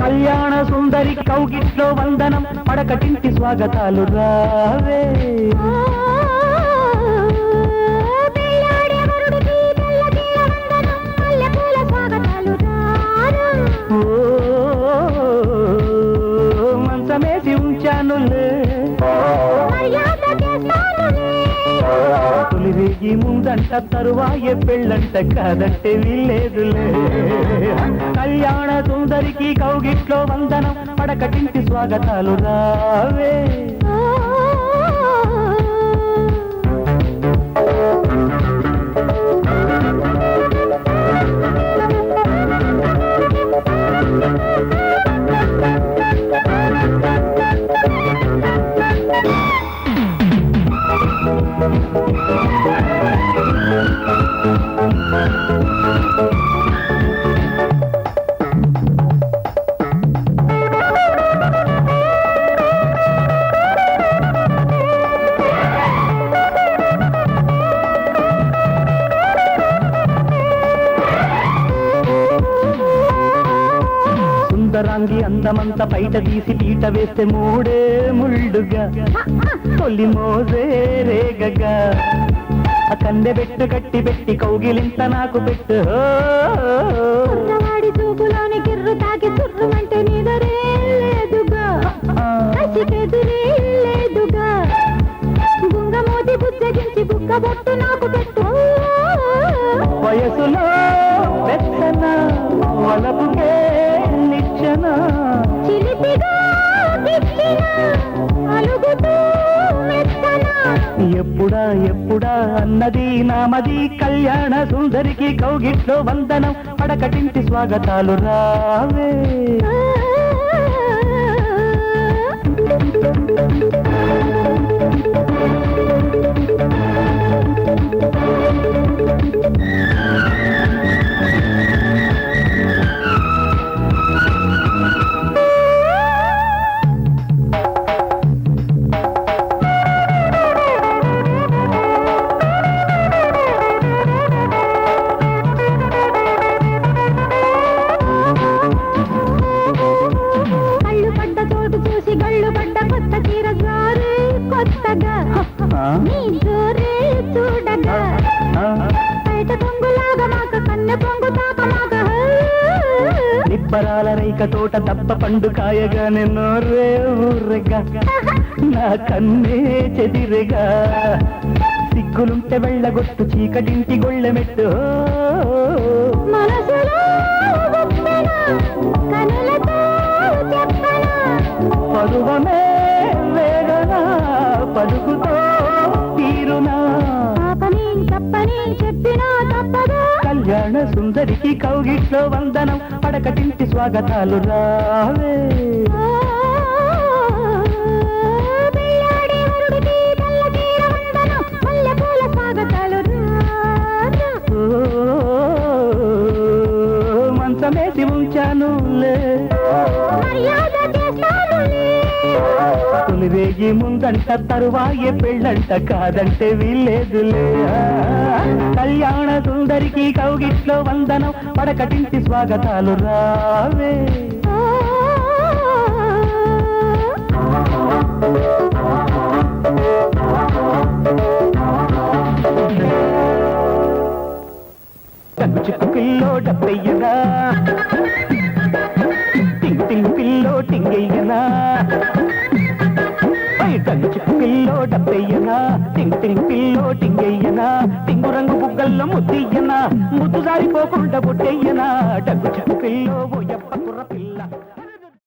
కళ్యాణ సుందరి కౌగిట్లో వందనం పడకటింటి స్వాగతాలు రావే మంచమేసి ఉంచానులే తొలిరేగి ముందంట తరువాయే పెళ్ళంట కాదంటే వీల్లేదులే కళ్యాణ సుందరికి కౌగిట్లో వందనం పడకటింటి స్వాగతాలు రావే సుందరాంగి అందమంతా బయట తీసి పీట వేస్తే మూడే ముళ్ళుగా తొలి మోజే రేగగా కన్నె పెట్టు కట్టి పెట్టి కౌగిలింత నాకు పెట్టు వాడి చూపులోని గిర్రు తాకి చుర్రుమంటే నీదరే లేదుగా కసికెదురే లేదుగా గుంగమోతి బుజ్జగించి బుక్క బొట్టు నాకు పెట్టు వయసులో వెచ్చన వలపుకే నిచ్చెన చిలిపిగా అలుగుతూ ఎప్పుడా ఎప్పుడా అన్నది నామది కళ్యాణ సుందరికి కౌగిట్లో వందనం పడకటింటి స్వాగతాలు రావే నిబ్బరాల రైక తోట దప్ప పండు కాయగానే నోరే ఊర్రెగా నా కన్నే చెదిరెగా సిగ్గులుంటే వెళ్ళగొట్టు చీకటింటి గొళ్ళెమెట్టు పరువమే వేగనా పలుకుతో తీరునా తప్పని చెప్పినా తప్పదా కళ్యాణ సుందరికి కౌగిట్లో వందనం పడకటింటి స్వాగతాలు రావే మంచమేసి ఉంచానులే తొలిరేగి ముందంట తరువాయే పెళ్ళంట కాదంటే వీల్లేదులే కళ్యాణ సుందరికి కౌగిట్లో వందనం పడకటింటి స్వాగతాలు రావే చిక్కు పిల్లో డబ్బయ్యనా టింగ్ టింగ్ పిల్లో టింగయ్యనా చిక్కు పిల్లో డబ్బయ్యనా టింగ్ టింగ్ పిల్లో టింగయ్యనా టింగు రంగు బుగ్గల్లో ముద్దయ్యనా ముద్దు జారిపోకుండా బొట్టయ్యనా డగ్గు చిక్కు పిల్లో ఓ యప్ప కుర్ర పిల్ల